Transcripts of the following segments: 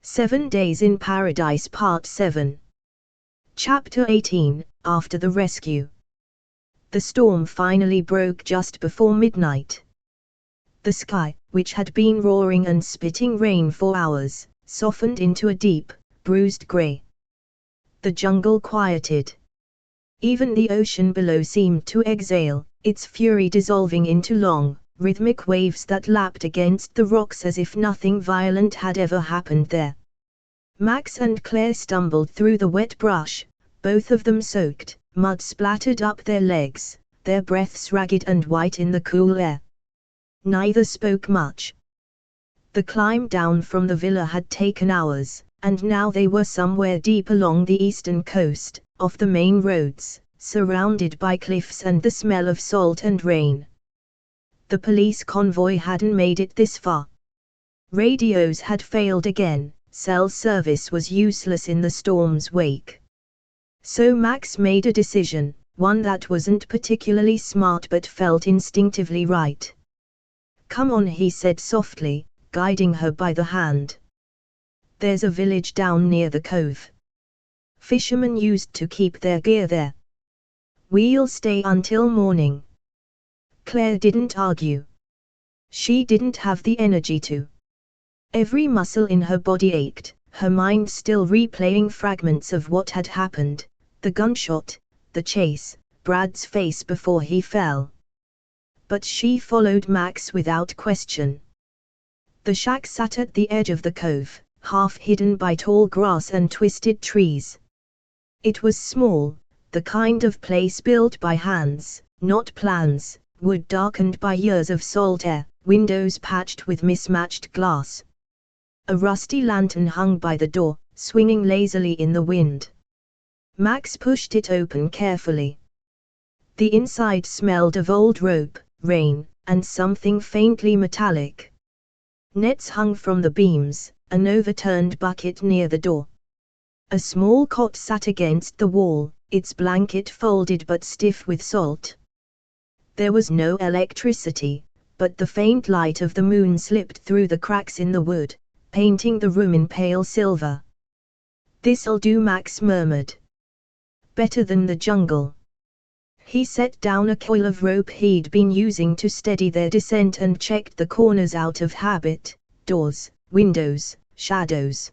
7 Days in Paradise Part 7. Chapter 18, After the Rescue. The storm finally broke just before midnight. The sky, which had been roaring and spitting rain for hours, softened into a deep, bruised grey. The jungle quieted. Even the ocean below seemed to exhale, its fury dissolving into long, rhythmic waves that lapped against the rocks as if nothing violent had ever happened there. Max and Claire stumbled through the wet brush, both of them soaked, mud splattered up their legs, their breaths ragged and white in the cool air. Neither spoke much. The climb down from the villa had taken hours, and now they were somewhere deep along the eastern coast, off the main roads, surrounded by cliffs and the smell of salt and rain. The police convoy hadn't made it this far. Radios had failed again, cell service was useless in the storm's wake. So Max made a decision, one that wasn't particularly smart but felt instinctively right. "Come on," he said softly, guiding her by the hand. "There's a village down near the cove. Fishermen used to keep their gear there. We'll stay until morning." Claire didn't argue. She didn't have the energy to. Every muscle in her body ached, her mind still replaying fragments of what had happened, the gunshot, the chase, Brad's face before he fell. But she followed Max without question. The shack sat at the edge of the cove, half hidden by tall grass and twisted trees. It was small, the kind of place built by hands, not plans, wood darkened by years of salt air, windows patched with mismatched glass. A rusty lantern hung by the door, swinging lazily in the wind. Max pushed it open carefully. The inside smelled of old rope, rain, and something faintly metallic. Nets hung from the beams, an overturned bucket near the door. A small cot sat against the wall, its blanket folded but stiff with salt. There was no electricity, but the faint light of the moon slipped through the cracks in the wood, painting the room in pale silver. "This'll do," Max murmured. "Better than the jungle." He set down a coil of rope he'd been using to steady their descent and checked the corners out of habit, doors, windows, shadows.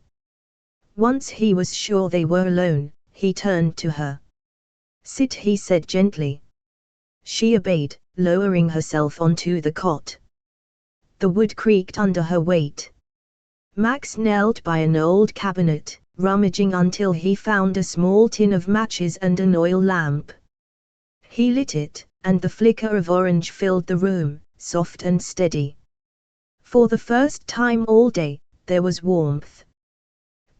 Once he was sure they were alone, he turned to her. "Sit," he said gently. She obeyed, lowering herself onto the cot. The wood creaked under her weight. Max knelt by an old cabinet, rummaging until he found a small tin of matches and an oil lamp. He lit it, and the flicker of orange filled the room, soft and steady. For the first time all day, there was warmth.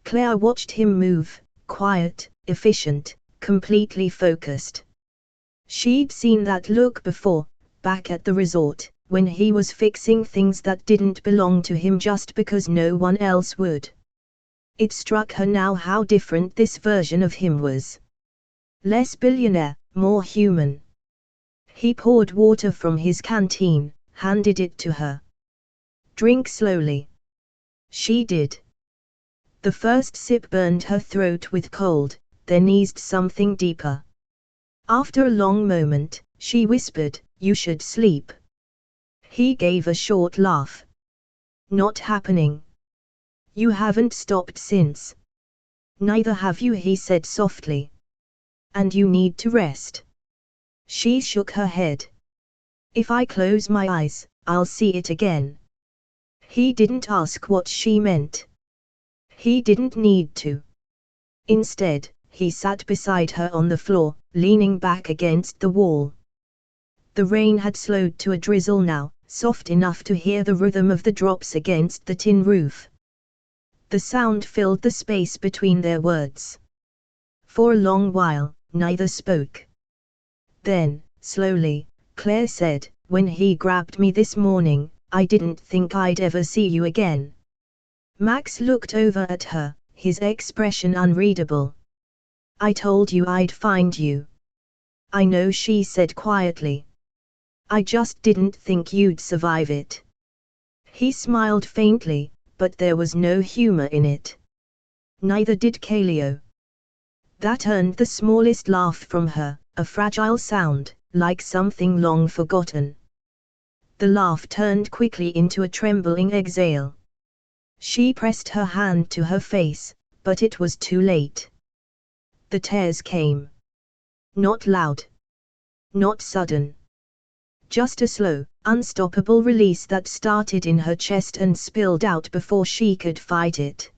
Claire watched him move, quiet, efficient, completely focused. She'd seen that look before, back at the resort, when he was fixing things that didn't belong to him just because no one else would. It struck her now how different this version of him was. Less billionaire, more human. He poured water from his canteen, handed it to her. "Drink slowly." She did. The first sip burned her throat with cold, then eased something deeper. After a long moment, she whispered, "You should sleep." He gave a short laugh. "Not happening. You haven't stopped since." "Neither have you," he said softly. "And you need to rest." She shook her head. "If I close my eyes, I'll see it again." He didn't ask what she meant. He didn't need to. Instead, he sat beside her on the floor, leaning back against the wall. The rain had slowed to a drizzle now, soft enough to hear the rhythm of the drops against the tin roof. The sound filled the space between their words. For a long while, neither spoke. Then, slowly, Claire said, "When he grabbed me this morning, I didn't think I'd ever see you again." Max looked over at her, his expression unreadable. "I told you I'd find you." "I know," she said quietly. "I just didn't think you'd survive it." He smiled faintly, but there was no humor in it. Neither did Calio. That earned the smallest laugh from her, a fragile sound, like something long forgotten. The laugh turned quickly into a trembling exhale. She pressed her hand to her face, but it was too late. The tears came. Not loud. Not sudden. Just a slow, unstoppable release that started in her chest and spilled out before she could fight it.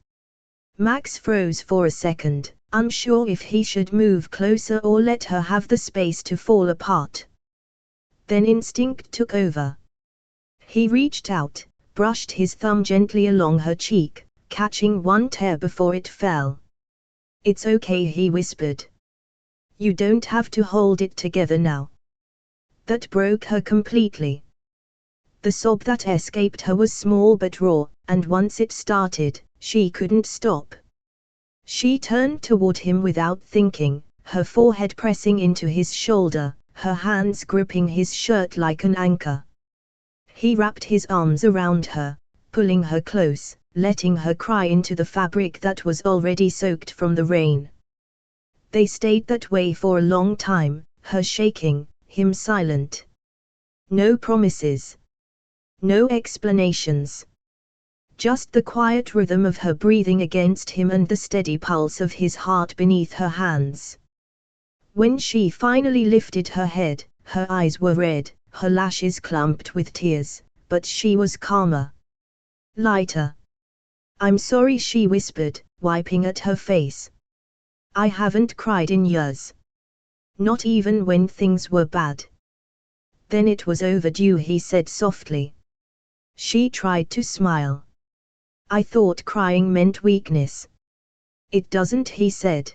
Max froze for a second, unsure if he should move closer or let her have the space to fall apart. Then instinct took over. He reached out, brushed his thumb gently along her cheek, catching one tear before it fell. "It's okay," he whispered. "You don't have to hold it together now." That broke her completely. The sob that escaped her was small but raw, and once it started, she couldn't stop. She turned toward him without thinking, her forehead pressing into his shoulder, her hands gripping his shirt like an anchor. He wrapped his arms around her, pulling her close, letting her cry into the fabric that was already soaked from the rain. They stayed that way for a long time, her shaking, him silent. No promises. No explanations. Just the quiet rhythm of her breathing against him and the steady pulse of his heart beneath her hands. When she finally lifted her head, her eyes were red, her lashes clumped with tears, but she was calmer. Lighter. "I'm sorry," she whispered, wiping at her face. "I haven't cried in years. Not even when things were bad." "Then it was overdue," he said softly. She tried to smile. "I thought crying meant weakness." "It doesn't," he said.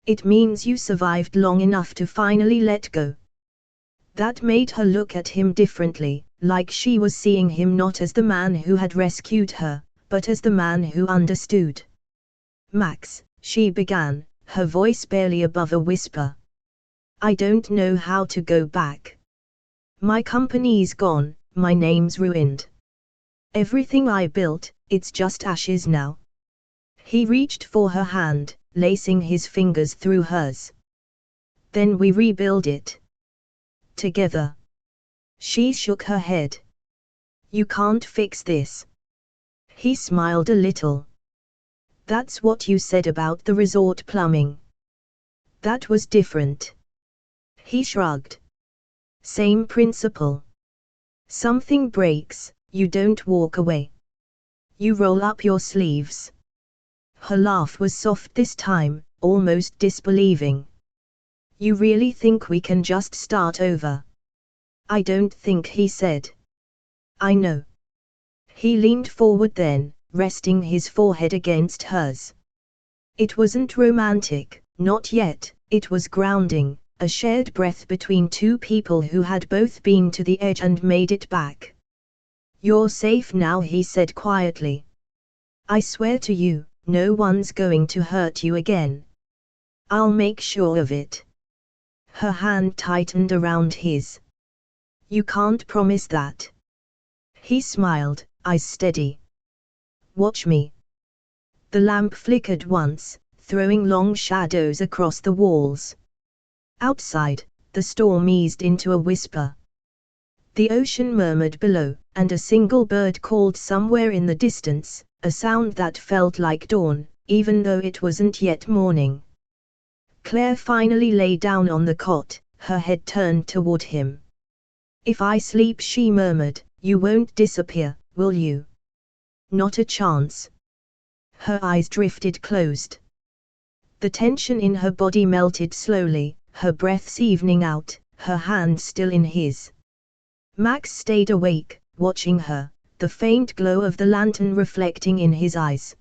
"It means you survived long enough to finally let go." That made her look at him differently, like she was seeing him not as the man who had rescued her, but as the man who understood. "Max," she began, her voice barely above a whisper. "I don't know how to go back. My company's gone, my name's ruined. Everything I built, it's just ashes now." He reached for her hand, lacing his fingers through hers. "Then we rebuild it. Together." She shook her head. "You can't fix this." He smiled a little. "That's what you said about the resort plumbing." "That was different." He shrugged. "Same principle. Something breaks, you don't walk away. You roll up your sleeves." Her laugh was soft this time, almost disbelieving. "You really think we can just start over?" "I don't think," he said. "I know." He leaned forward then, resting his forehead against hers. It wasn't romantic, not yet, it was grounding, a shared breath between two people who had both been to the edge and made it back. "You're safe now," he said quietly. "I swear to you, no one's going to hurt you again. I'll make sure of it." Her hand tightened around his. "You can't promise that." He smiled, eyes steady. "Watch me." The lamp flickered once, throwing long shadows across the walls. Outside, the storm eased into a whisper. The ocean murmured below, and a single bird called somewhere in the distance, a sound that felt like dawn, even though it wasn't yet morning. Claire finally lay down on the cot, her head turned toward him. "If I sleep," she murmured, "you won't disappear, will you?" "Not a chance." Her eyes drifted closed. The tension in her body melted slowly, her breaths evening out, her hand still in his. Max stayed awake, watching her, the faint glow of the lantern reflecting in his eyes.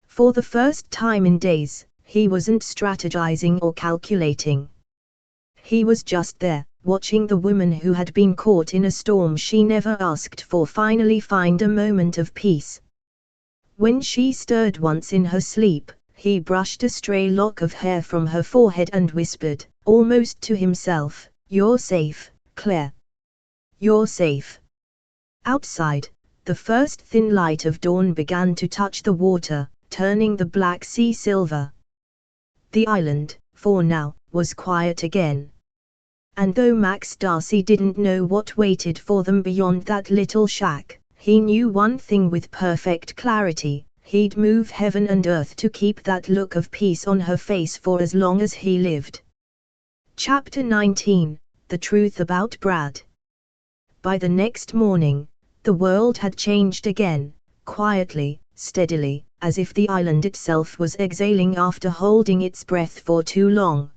For the first time in days, he wasn't strategizing or calculating. He was just there, watching the woman who had been caught in a storm she never asked for finally find a moment of peace. When she stirred once in her sleep, he brushed a stray lock of hair from her forehead and whispered, almost to himself, "You're safe, Claire. You're safe." Outside, the first thin light of dawn began to touch the water, turning the Black Sea silver. The island, for now, was quiet again. And though Max Darcy didn't know what waited for them beyond that little shack, he knew one thing with perfect clarity: he'd move heaven and earth to keep that look of peace on her face for as long as he lived. Chapter 19: The Truth About Brad. By the next morning, the world had changed again, quietly, steadily, as if the island itself was exhaling after holding its breath for too long.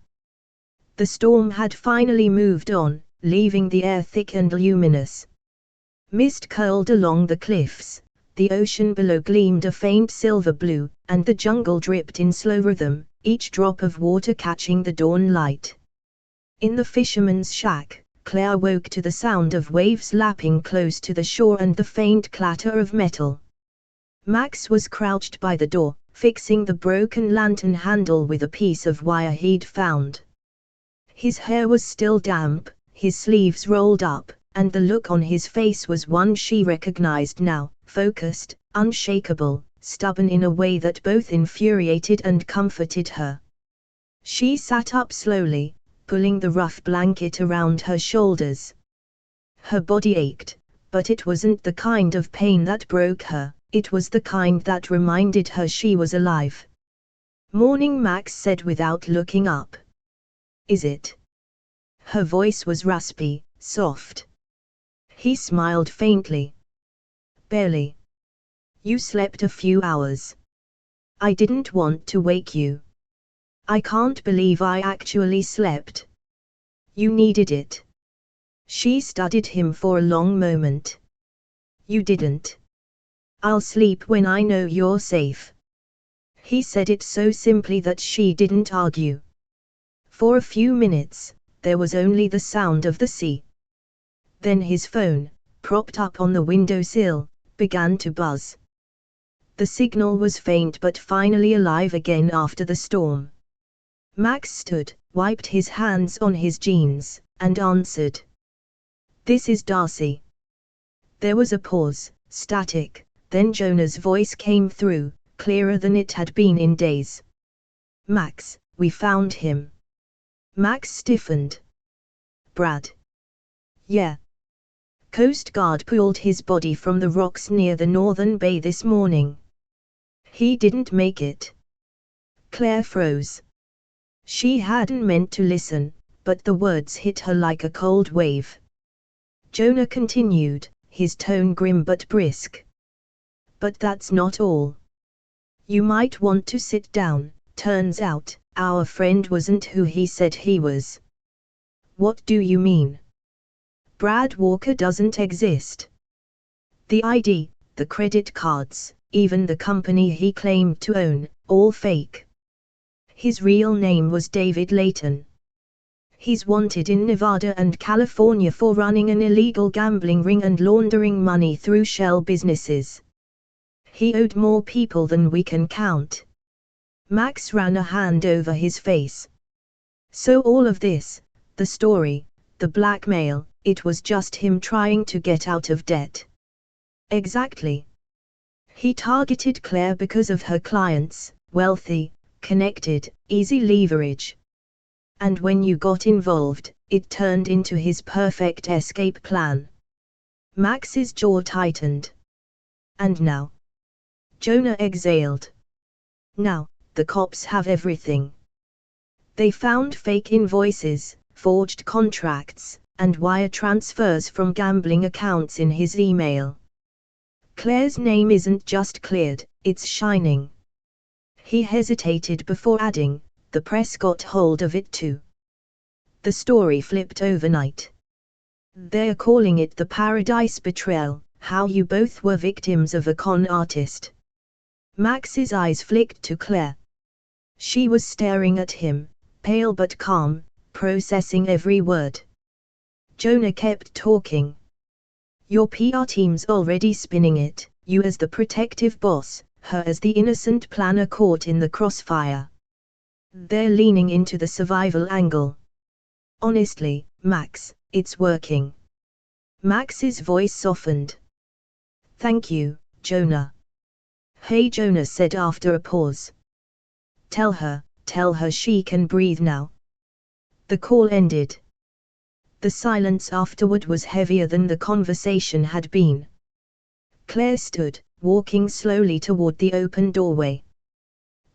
The storm had finally moved on, leaving the air thick and luminous. Mist curled along the cliffs, the ocean below gleamed a faint silver blue, and the jungle dripped in slow rhythm, each drop of water catching the dawn light. In the fisherman's shack, Claire woke to the sound of waves lapping close to the shore and the faint clatter of metal. Max was crouched by the door, fixing the broken lantern handle with a piece of wire he'd found. His hair was still damp, his sleeves rolled up, and the look on his face was one she recognized now: focused, unshakable, stubborn in a way that both infuriated and comforted her. She sat up slowly, pulling the rough blanket around her shoulders. Her body ached, but it wasn't the kind of pain that broke her, it was the kind that reminded her she was alive. "Morning," Max said without looking up. "Is it?" Her voice was raspy, soft. He smiled faintly. "Barely. You slept a few hours. I didn't want to wake you." "I can't believe I actually slept." "You needed it." She studied him for a long moment. "You didn't." "I'll sleep when I know you're safe." He said it so simply that she didn't argue. For a few minutes, there was only the sound of the sea. Then his phone, propped up on the windowsill, began to buzz. The signal was faint but finally alive again after the storm. Max stood, wiped his hands on his jeans, and answered. "This is Darcy." There was a pause, static, then Jonah's voice came through, clearer than it had been in days. "Max, we found him." Max stiffened. "Brad?" "Yeah. Coast Guard pulled his body from the rocks near the northern bay this morning. He didn't make it." Claire froze. She hadn't meant to listen, but the words hit her like a cold wave. Jonah continued, his tone grim but brisk. "But that's not all. You might want to sit down. Turns out, our friend wasn't who he said he was." "What do you mean?" "Brad Walker doesn't exist. The ID, the credit cards, even the company he claimed to own, all fake. His real name was David Layton. He's wanted in Nevada and California for running an illegal gambling ring and laundering money through shell businesses. He owed more people than we can count." Max ran a hand over his face. "So all of this, the story, the blackmail, it was just him trying to get out of debt." "Exactly. He targeted Claire because of her clients, wealthy, connected, easy leverage. And when you got involved, it turned into his perfect escape plan." Max's jaw tightened. "And now?" Jonah exhaled. "Now, the cops have everything. They found fake invoices, forged contracts, and wire transfers from gambling accounts in his email. Claire's name isn't just cleared, it's shining." He hesitated before adding, "The press got hold of it too. The story flipped overnight. They're calling it the Paradise Betrayal, how you both were victims of a con artist." Max's eyes flicked to Claire. She was staring at him, pale but calm, processing every word. Jonah kept talking. "Your PR team's already spinning it, you as the protective boss, her as the innocent planner caught in the crossfire. They're leaning into the survival angle. Honestly, Max, it's working." Max's voice softened. "Thank you, Jonah. Hey, Jonas said after a pause. Tell her she can breathe now. The call ended. The silence afterward was heavier than the conversation had been. Claire stood, walking slowly toward the open doorway.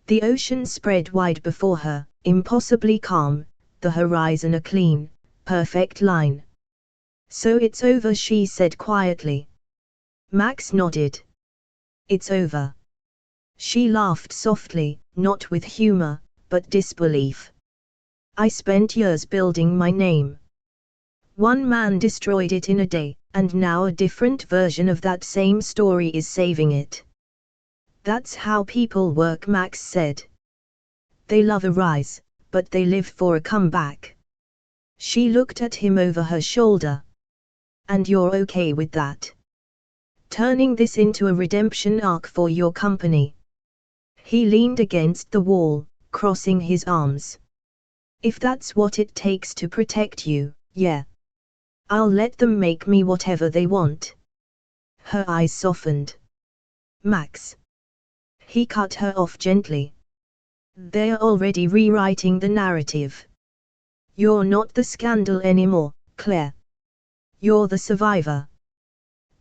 The ocean spread wide before her, impossibly calm, the horizon a clean, perfect line. So it's over, she said quietly. Max nodded. It's over. She laughed softly, not with humor, but disbelief. I spent years building my name. One man destroyed it in a day, and now a different version of that same story is saving it. That's how people work, Max said. They love a rise, but they live for a comeback. She looked at him over her shoulder. And you're okay with that? Turning this into a redemption arc for your company? He leaned against the wall, crossing his arms. If that's what it takes to protect you, yeah. I'll let them make me whatever they want. Her eyes softened. Max. He cut her off gently. They're already rewriting the narrative. You're not the scandal anymore, Claire. You're the survivor.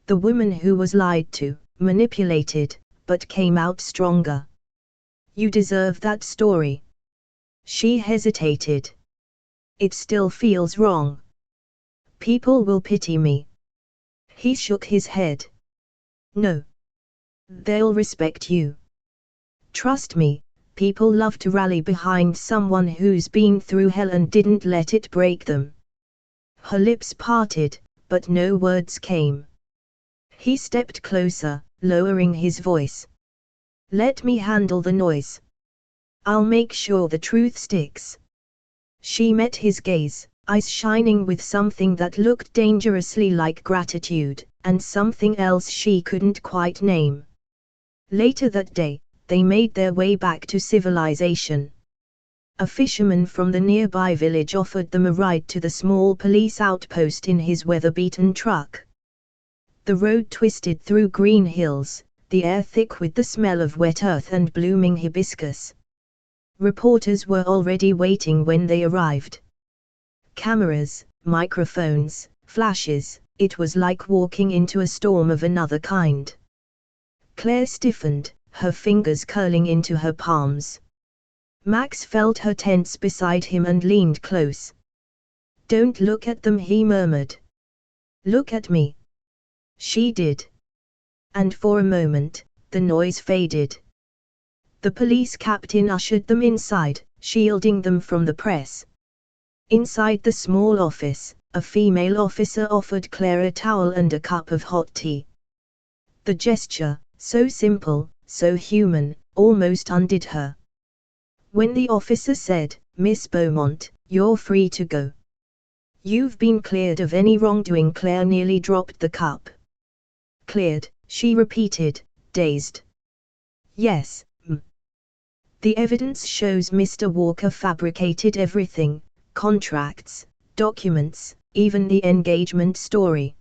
The woman who was lied to, manipulated, but came out stronger. You deserve that story. She hesitated. It still feels wrong. People will pity me. He shook his head. No. They'll respect you. Trust me, people love to rally behind someone who's been through hell and didn't let it break them. Her lips parted, but no words came. He stepped closer, lowering his voice. Let me handle the noise. I'll make sure the truth sticks. She met his gaze, eyes shining with something that looked dangerously like gratitude, and something else she couldn't quite name. Later that day, they made their way back to civilization. A fisherman from the nearby village offered them a ride to the small police outpost in his weather-beaten truck. The road twisted through green hills, the air thick with the smell of wet earth and blooming hibiscus. Reporters were already waiting when they arrived. Cameras, microphones, flashes, it was like walking into a storm of another kind. Claire stiffened, her fingers curling into her palms. Max felt her tense beside him and leaned close. Don't look at them, he murmured. Look at me. She did. And for a moment, the noise faded. The police captain ushered them inside, shielding them from the press. Inside the small office, a female officer offered Claire a towel and a cup of hot tea. The gesture, so simple, so human, almost undid her. When the officer said, Miss Beaumont, you're free to go. You've been cleared of any wrongdoing, Claire nearly dropped the cup. Cleared, she repeated, dazed. Yes, The evidence shows Mr. Walker fabricated everything, contracts, documents, even the engagement story.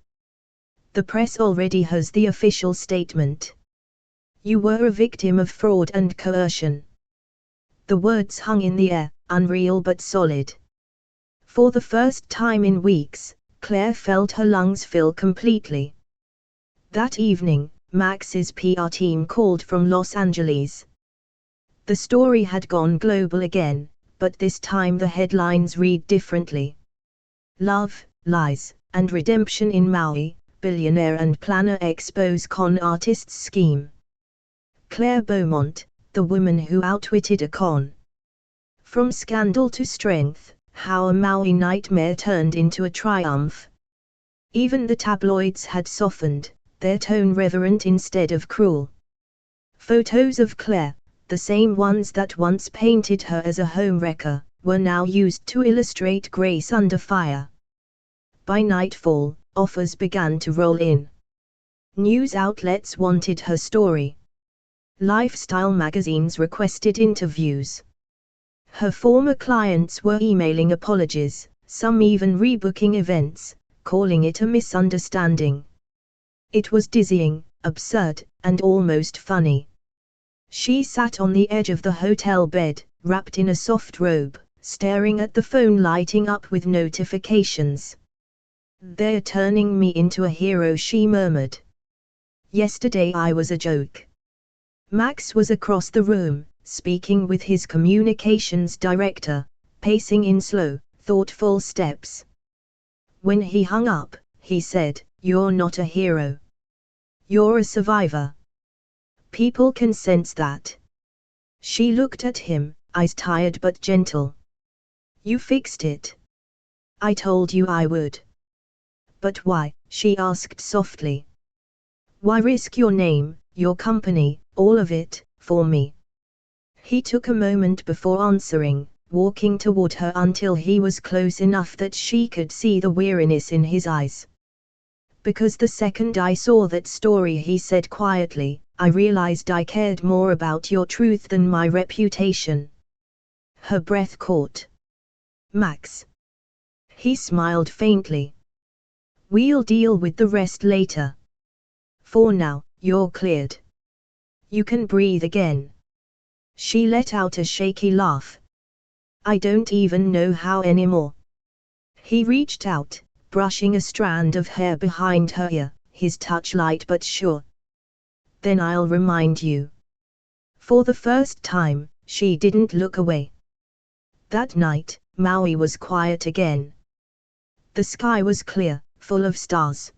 The press already has the official statement. You were a victim of fraud and coercion. The words hung in the air, unreal but solid. For the first time in weeks, Claire felt her lungs fill completely. That evening, Max's PR team called from Los Angeles. The story had gone global again, but this time the headlines read differently. Love, lies, and redemption in Maui, billionaire and planner expose con artist's scheme. Claire Beaumont, the woman who outwitted a con. From scandal to strength, how a Maui nightmare turned into a triumph. Even the tabloids had softened, their tone reverent instead of cruel. Photos of Claire, the same ones that once painted her as a homewrecker, were now used to illustrate grace under fire. By nightfall, offers began to roll in. News outlets wanted her story. Lifestyle magazines requested interviews. Her former clients were emailing apologies, some even rebooking events, calling it a misunderstanding. It was dizzying, absurd, and almost funny. She sat on the edge of the hotel bed, wrapped in a soft robe, staring at the phone lighting up with notifications. "They're turning me into a hero," she murmured. "Yesterday I was a joke." Max was across the room, speaking with his communications director, pacing in slow, thoughtful steps. When he hung up, he said, "You're not a hero. You're a survivor. People can sense that." She looked at him, eyes tired but gentle. "You fixed it. I told you I would." "But why?" she asked softly. "Why risk your name, your company, all of it, for me?" He took a moment before answering, walking toward her until he was close enough that she could see the weariness in his eyes. "Because the second I saw that story," he said quietly, "I realized I cared more about your truth than my reputation." Her breath caught. "Max." He smiled faintly. "We'll deal with the rest later. For now, you're cleared. You can breathe again." She let out a shaky laugh. "I don't even know how anymore." He reached out, brushing a strand of hair behind her ear, his touch light but sure. "Then I'll remind you." For the first time, she didn't look away. That night, Maui was quiet again. The sky was clear, full of stars.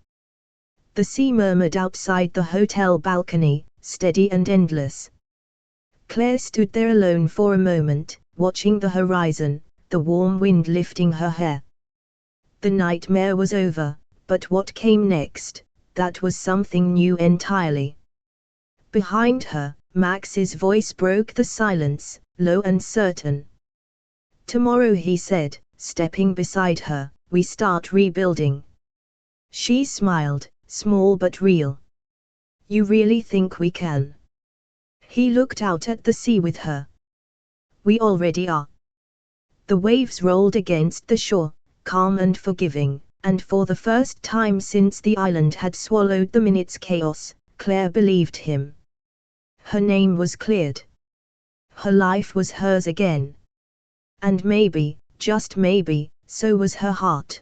The sea murmured outside the hotel balcony, steady and endless. Claire stood there alone for a moment, watching the horizon, the warm wind lifting her hair. The nightmare was over, but what came next, that was something new entirely. Behind her, Max's voice broke the silence, low and certain. "Tomorrow," he said, stepping beside her, "we start rebuilding." She smiled, small but real. "You really think we can?" He looked out at the sea with her. "We already are." The waves rolled against the shore, calm and forgiving, and for the first time since the island had swallowed them in its chaos, Claire believed him. Her name was cleared. Her life was hers again. And maybe, just maybe, so was her heart.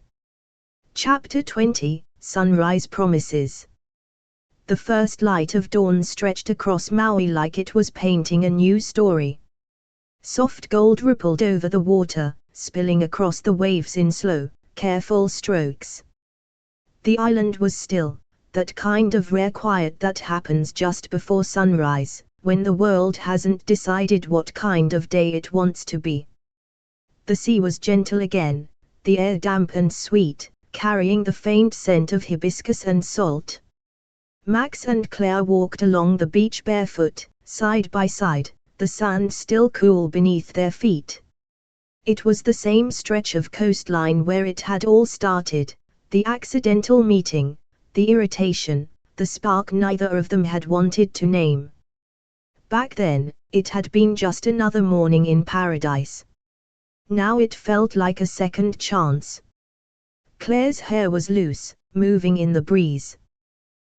Chapter 20, Sunrise Promises. The first light of dawn stretched across Maui like it was painting a new story. Soft gold rippled over the water, spilling across the waves in slow, careful strokes. The island was still, that kind of rare quiet that happens just before sunrise, when the world hasn't decided what kind of day it wants to be. The sea was gentle again, the air damp and sweet, carrying the faint scent of hibiscus and salt. Max and Claire walked along the beach barefoot, side by side, the sand still cool beneath their feet. It was the same stretch of coastline where it had all started, the accidental meeting, the irritation, the spark neither of them had wanted to name. Back then, it had been just another morning in paradise. Now it felt like a second chance. Claire's hair was loose, moving in the breeze.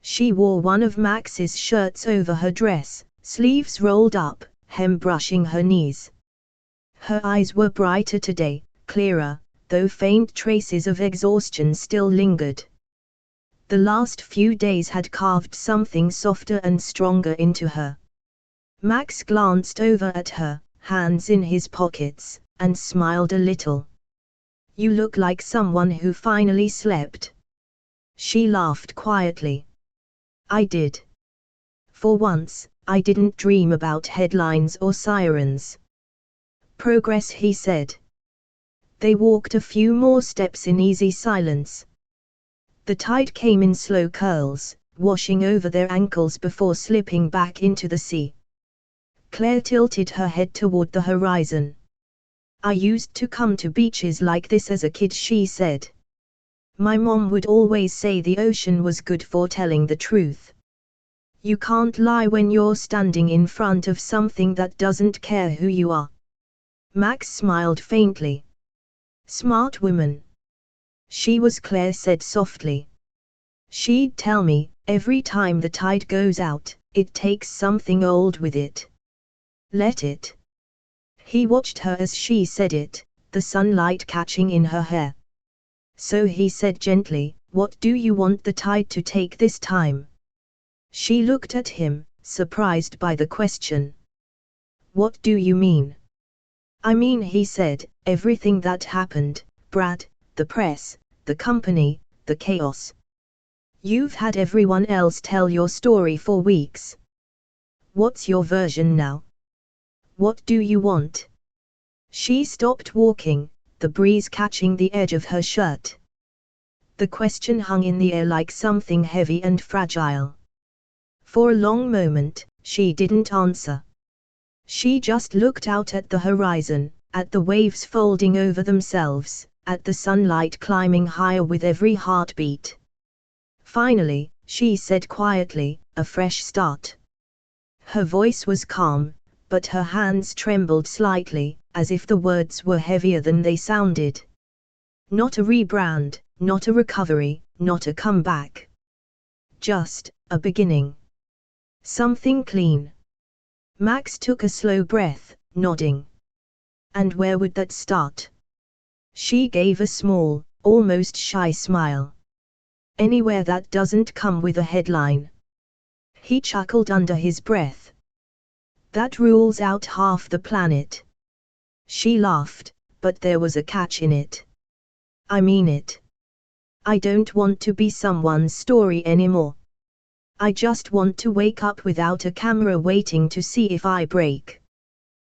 She wore one of Max's shirts over her dress, sleeves rolled up, hem brushing her knees. Her eyes were brighter today, clearer, though faint traces of exhaustion still lingered. The last few days had carved something softer and stronger into her. Max glanced over at her, hands in his pockets, and smiled a little. "You look like someone who finally slept." She laughed quietly. "I did. For once, I didn't dream about headlines or sirens." "Progress," he said. They walked a few more steps in easy silence. The tide came in slow curls, washing over their ankles before slipping back into the sea. Claire tilted her head toward the horizon. "I used to come to beaches like this as a kid," she said. "My mom would always say the ocean was good for telling the truth. You can't lie when you're standing in front of something that doesn't care who you are." Max smiled faintly. "Smart woman." "She was," Claire said softly. "She'd tell me, every time the tide goes out, it takes something old with it. Let it. He watched her as she said it, the sunlight catching in her hair. So he said gently, "What do you want the tide to take this time?" She looked at him, surprised by the question. "What do you mean?" "I mean," he said, "everything that happened, Brad, the press, the company, the chaos. You've had everyone else tell your story for weeks. What's your version now? What do you want?" She stopped walking, the breeze catching the edge of her shirt. The question hung in the air like something heavy and fragile. For a long moment, she didn't answer. She just looked out at the horizon, at the waves folding over themselves, at the sunlight climbing higher with every heartbeat. Finally, she said quietly, "A fresh start." Her voice was calm, but her hands trembled slightly, as if the words were heavier than they sounded. Not a rebrand, not a recovery, not a comeback. Just a beginning. Something clean. Max took a slow breath, nodding. "And where would that start?" She gave a small, almost shy smile. "Anywhere that doesn't come with a headline." He chuckled under his breath. "That rules out half the planet." She laughed, but there was a catch in it. "I mean it. I don't want to be someone's story anymore. I just want to wake up without a camera waiting to see if I break."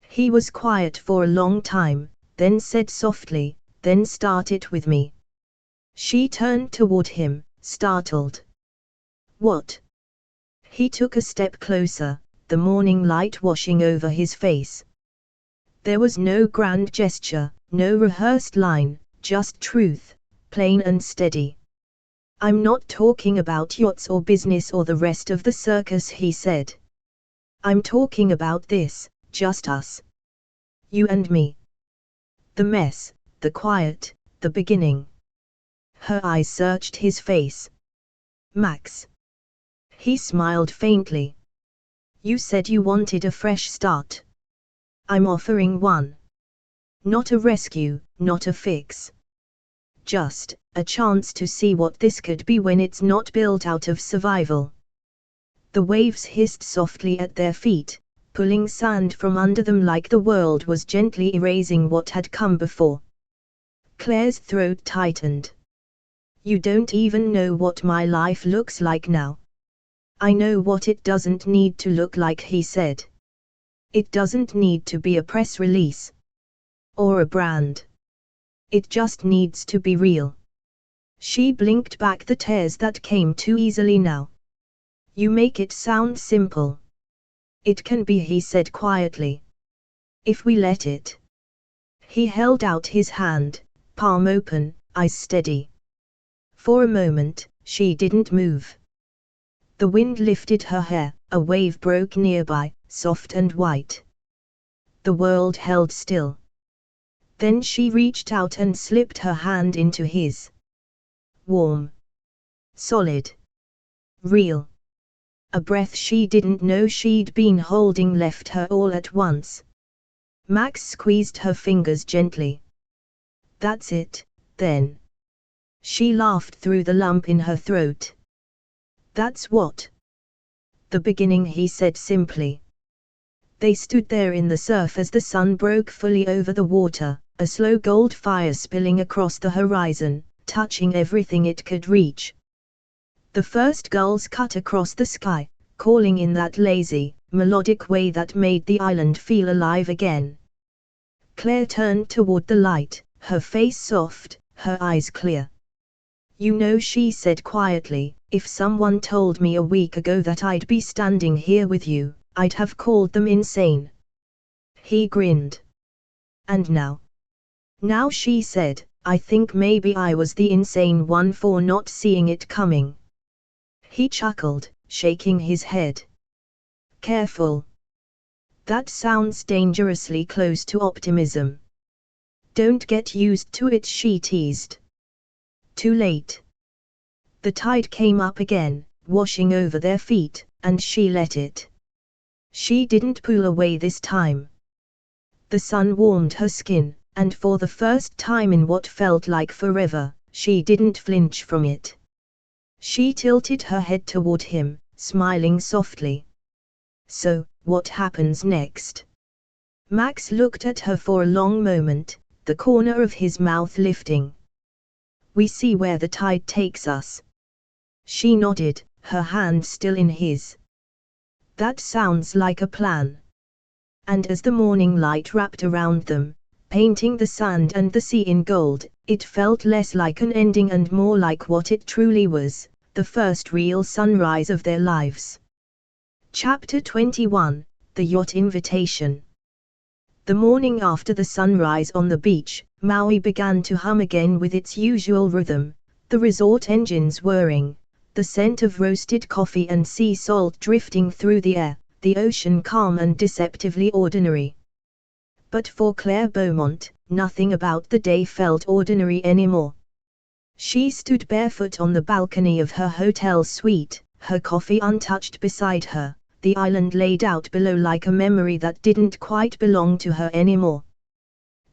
He was quiet for a long time, then said softly, "Then start it with me." She turned toward him, startled. "What?" He took a step closer, the morning light washing over his face. There was no grand gesture, no rehearsed line, just truth, plain and steady. "I'm not talking about yachts or business or the rest of the circus," he said. "I'm talking about this, just us. You and me. The mess, the quiet, the beginning." Her eyes searched his face. "Max." He smiled faintly. "You said you wanted a fresh start. I'm offering one. Not a rescue, not a fix. Just a chance to see what this could be when it's not built out of survival." The waves hissed softly at their feet, pulling sand from under them like the world was gently erasing what had come before. Claire's throat tightened. "You don't even know what my life looks like now." "I know what it doesn't need to look like," he said. "It doesn't need to be a press release. Or a brand. It just needs to be real." She blinked back the tears that came too easily now. "You make it sound simple." "It can be," he said quietly. "If we let it." He held out his hand, palm open, eyes steady. For a moment, she didn't move. The wind lifted her hair, a wave broke nearby, soft and white. The world held still. Then she reached out and slipped her hand into his. Warm. Solid. Real. A breath she didn't know she'd been holding left her all at once. Max squeezed her fingers gently. "That's it, then." She laughed through the lump in her throat. "That's what?" "The beginning," he said simply. They stood there in the surf as the sun broke fully over the water, a slow gold fire spilling across the horizon, touching everything it could reach. The first gulls cut across the sky, calling in that lazy, melodic way that made the island feel alive again. Claire turned toward the light, her face soft, her eyes clear. "You know," she said quietly, "if someone told me a week ago that I'd be standing here with you, I'd have called them insane." He grinned. "And now?" "Now," she said, "I think maybe I was the insane one for not seeing it coming." He chuckled, shaking his head. "Careful. That sounds dangerously close to optimism." "Don't get used to it," she teased. Too late. The tide came up again, washing over their feet, and she let it. She didn't pull away this time. The sun warmed her skin, and for the first time in what felt like forever, she didn't flinch from it. She tilted her head toward him, smiling softly. So, what happens next? Max looked at her for a long moment, the corner of his mouth lifting. We see where the tide takes us. She nodded, her hand still in his. That sounds like a plan. And as the morning light wrapped around them, painting the sand and the sea in gold, it felt less like an ending and more like what it truly was, the first real sunrise of their lives. Chapter 21, The Yacht Invitation. The morning after the sunrise on the beach, Maui began to hum again with its usual rhythm, the resort engines whirring, the scent of roasted coffee and sea salt drifting through the air, the ocean calm and deceptively ordinary. But for Claire Beaumont, nothing about the day felt ordinary anymore. She stood barefoot on the balcony of her hotel suite, her coffee untouched beside her, the island laid out below like a memory that didn't quite belong to her anymore.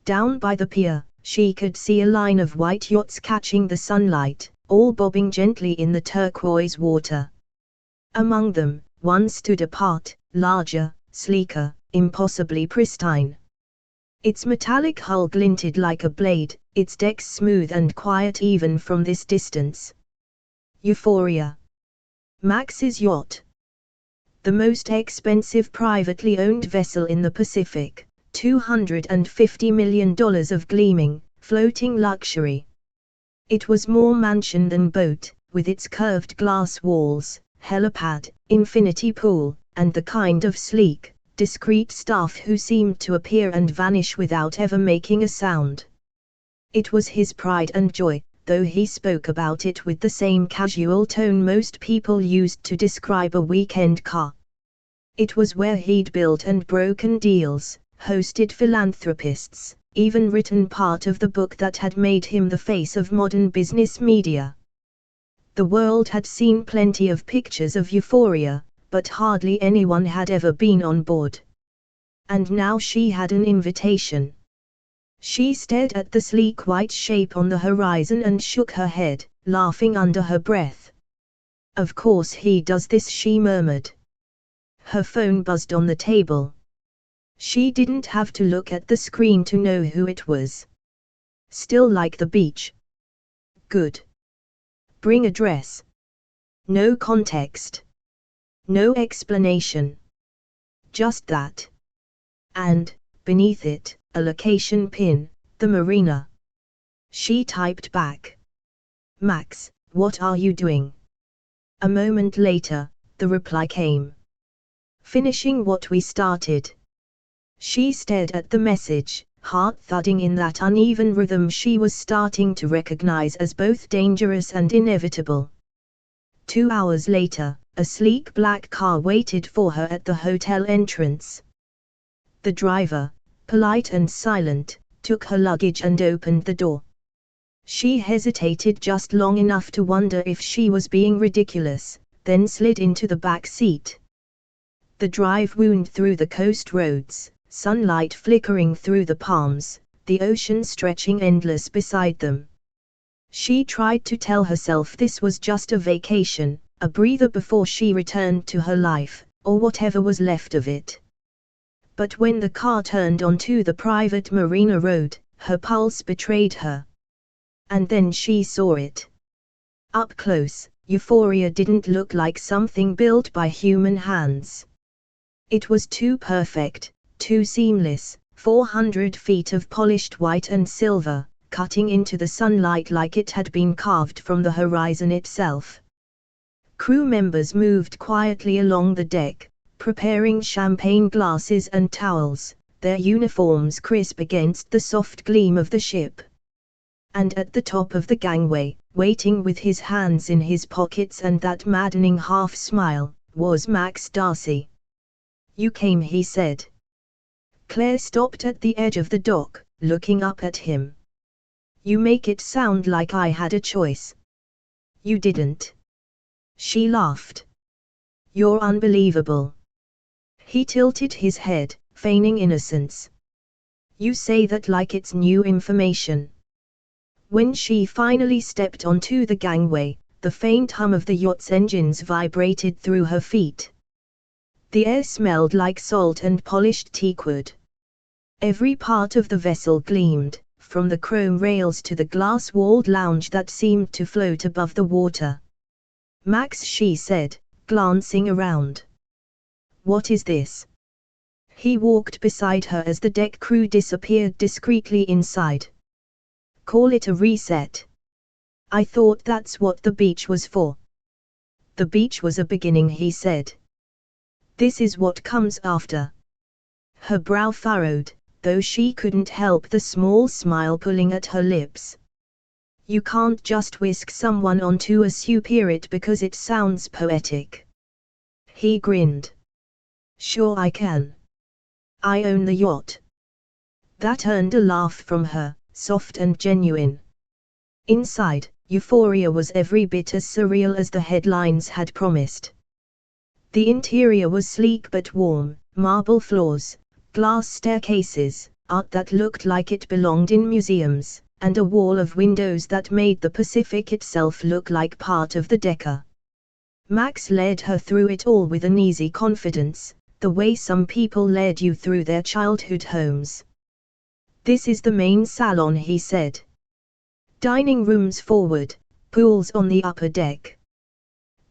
Down by the pier, she could see a line of white yachts catching the sunlight, all bobbing gently in the turquoise water. Among them, one stood apart, larger, sleeker, impossibly pristine. Its metallic hull glinted like a blade, its decks smooth and quiet even from this distance. Euphoria. Max's yacht. The most expensive privately owned vessel in the Pacific, $250 million of gleaming, floating luxury. It was more mansion than boat, with its curved glass walls, helipad, infinity pool, and the kind of sleek, discreet staff who seemed to appear and vanish without ever making a sound. It was his pride and joy, though he spoke about it with the same casual tone most people used to describe a weekend car. It was where he'd built and broken deals, hosted philanthropists, even written part of the book that had made him the face of modern business media. The world had seen plenty of pictures of Euphoria, but hardly anyone had ever been on board. And now she had an invitation. She stared at the sleek white shape on the horizon and shook her head, laughing under her breath. Of course he does this, she murmured. Her phone buzzed on the table. She didn't have to look at the screen to know who it was. Still like the beach. Good. Bring a dress. No context. No explanation. Just that. And, beneath it, a location pin, the marina. She typed back. Max, what are you doing? A moment later, the reply came. Finishing what we started. She stared at the message, heart thudding in that uneven rhythm she was starting to recognize as both dangerous and inevitable. 2 hours later, a sleek black car waited for her at the hotel entrance. The driver, polite and silent, took her luggage and opened the door. She hesitated just long enough to wonder if she was being ridiculous, then slid into the back seat. The drive wound through the coast roads, sunlight flickering through the palms, the ocean stretching endless beside them. She tried to tell herself this was just a vacation, a breather before she returned to her life, or whatever was left of it. But when the car turned onto the private marina road, her pulse betrayed her. And then she saw it. Up close, Euphoria didn't look like something built by human hands. It was too perfect, too seamless, 400 feet of polished white and silver, cutting into the sunlight like it had been carved from the horizon itself. Crew members moved quietly along the deck, preparing champagne glasses and towels, their uniforms crisp against the soft gleam of the ship. And at the top of the gangway, waiting with his hands in his pockets and that maddening half-smile, was Max Darcy. You came, he said. Claire stopped at the edge of the dock, looking up at him. You make it sound like I had a choice. You didn't. She laughed. You're unbelievable. He tilted his head, feigning innocence. You say that like it's new information. When she finally stepped onto the gangway, the faint hum of the yacht's engines vibrated through her feet. The air smelled like salt and polished teakwood. Every part of the vessel gleamed, from the chrome rails to the glass-walled lounge that seemed to float above the water. Max, she said, glancing around. What is this? He walked beside her as the deck crew disappeared discreetly inside. Call it a reset. I thought that's what the beach was for. The beach was a beginning, he said. This is what comes after. Her brow furrowed, though she couldn't help the small smile pulling at her lips. You can't just whisk someone onto a spirit because it sounds poetic. He grinned. Sure I can. I own the yacht. That earned a laugh from her, soft and genuine. Inside, Euphoria was every bit as surreal as the headlines had promised. The interior was sleek but warm, marble floors, glass staircases, art that looked like it belonged in museums, and a wall of windows that made the Pacific itself look like part of the Decca. Max led her through it all with an easy confidence, the way some people led you through their childhood homes. This is the main salon, he said. Dining rooms forward, pools on the upper deck.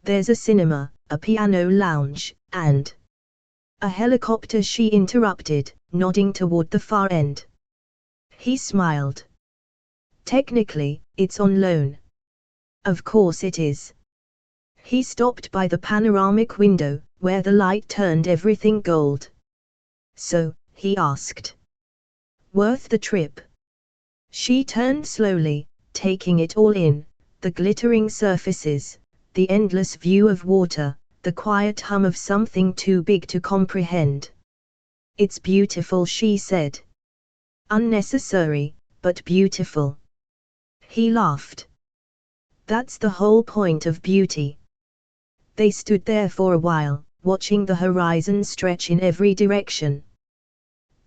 There's a cinema, a piano lounge, and a helicopter, she interrupted, nodding toward the far end. He smiled. Technically, it's on loan. Of course it is. He stopped by the panoramic window, where the light turned everything gold. So, he asked. Worth the trip? She turned slowly, taking it all in, the glittering surfaces, the endless view of water, the quiet hum of something too big to comprehend. It's beautiful, she said. Unnecessary, but beautiful. He laughed. That's the whole point of beauty. They stood there for a while, watching the horizon stretch in every direction.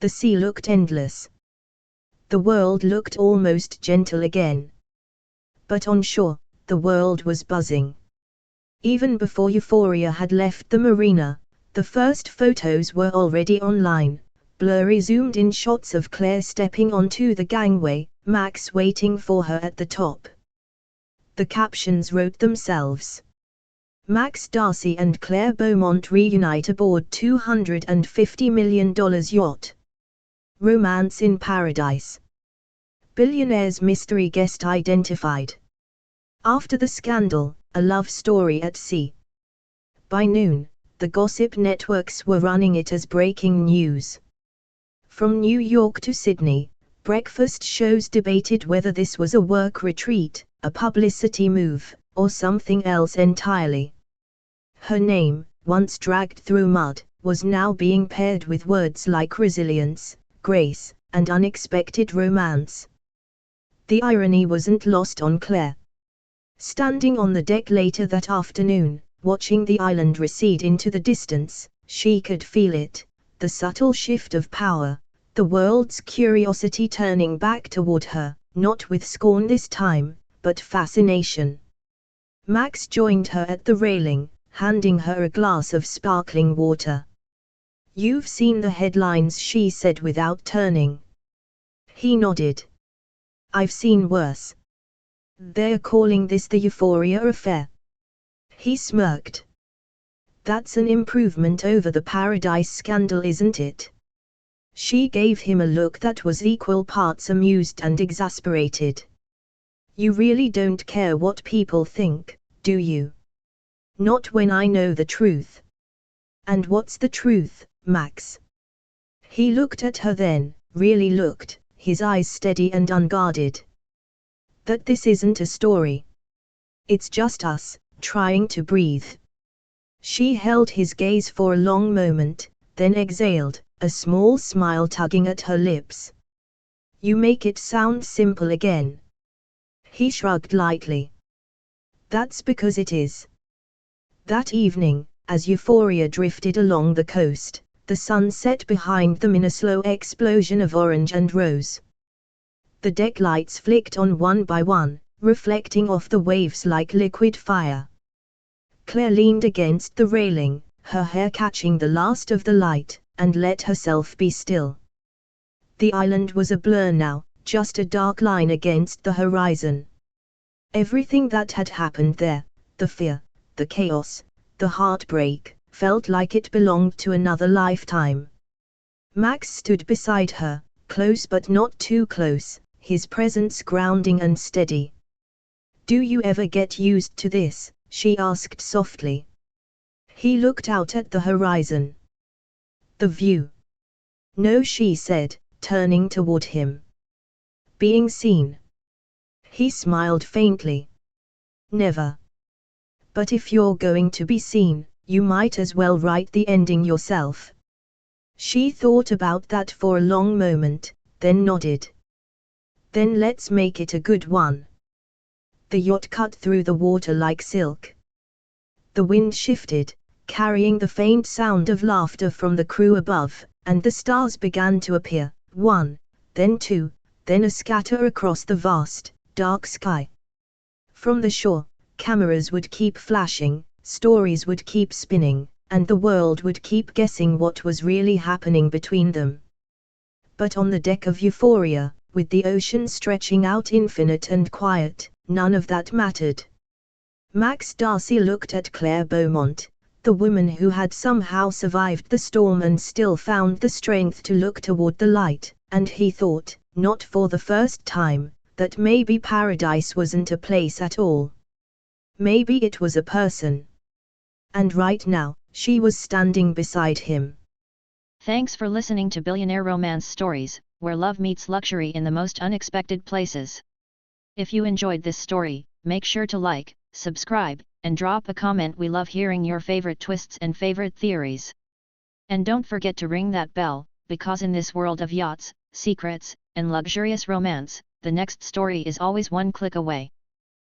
The sea looked endless. The world looked almost gentle again. But on shore, the world was buzzing. Even before Euphoria had left the marina, the first photos were already online, blurry zoomed-in shots of Claire stepping onto the gangway, Max waiting for her at the top. The captions wrote themselves. Max Darcy and Claire Beaumont reunite aboard $250 million yacht. Romance in paradise. Billionaire's mystery guest identified. After the scandal, a love story at sea. By noon, the gossip networks were running it as breaking news. From New York to Sydney, breakfast shows debated whether this was a work retreat, a publicity move, or something else entirely. Her name, once dragged through mud, was now being paired with words like resilience, grace, and unexpected romance. The irony wasn't lost on Claire. Standing on the deck later that afternoon, watching the island recede into the distance, she could feel it, the subtle shift of power, the world's curiosity turning back toward her, not with scorn this time, but fascination. Max joined her at the railing, handing her a glass of sparkling water. You've seen the headlines, she said without turning. He nodded. I've seen worse. They're calling this the Euphoria affair. He smirked. That's an improvement over the Paradise scandal, isn't it? She gave him a look that was equal parts amused and exasperated. You really don't care what people think, do you? Not when I know the truth. And what's the truth, Max? He looked at her then, really looked, his eyes steady and unguarded. That this isn't a story. It's just us, trying to breathe. She held his gaze for a long moment, then exhaled, a small smile tugging at her lips. You make it sound simple again. He shrugged lightly. That's because it is. That evening, as Euphoria drifted along the coast, the sun set behind them in a slow explosion of orange and rose. The deck lights flicked on one by one, reflecting off the waves like liquid fire. Claire leaned against the railing, her hair catching the last of the light, and let herself be still. The island was a blur now, just a dark line against the horizon. Everything that had happened there, the fear, the chaos, the heartbreak, felt like it belonged to another lifetime. Max stood beside her, close but not too close, his presence grounding and steady. "Do you ever get used to this?" she asked softly. He looked out at the horizon. "The view?" "No," she said, turning toward him. "Being seen?" He smiled faintly. "Never. But if you're going to be seen, you might as well write the ending yourself." She thought about that for a long moment, then nodded. "Then let's make it a good one." The yacht cut through the water like silk. The wind shifted, carrying the faint sound of laughter from the crew above, and the stars began to appear, one, then two, then a scatter across the vast, dark sky. From the shore, cameras would keep flashing, stories would keep spinning, and the world would keep guessing what was really happening between them. But on the deck of Euphoria, with the ocean stretching out infinite and quiet, none of that mattered. Max Darcy looked at Claire Beaumont, the woman who had somehow survived the storm and still found the strength to look toward the light, and he thought, not for the first time, that maybe paradise wasn't a place at all. Maybe it was a person. And right now, she was standing beside him. Thanks for listening to Billionaire Romance Stories, where love meets luxury in the most unexpected places. If you enjoyed this story, make sure to like, subscribe, and drop a comment. We love hearing your favorite twists and favorite theories. And don't forget to ring that bell, because in this world of yachts, secrets, and luxurious romance, the next story is always one click away.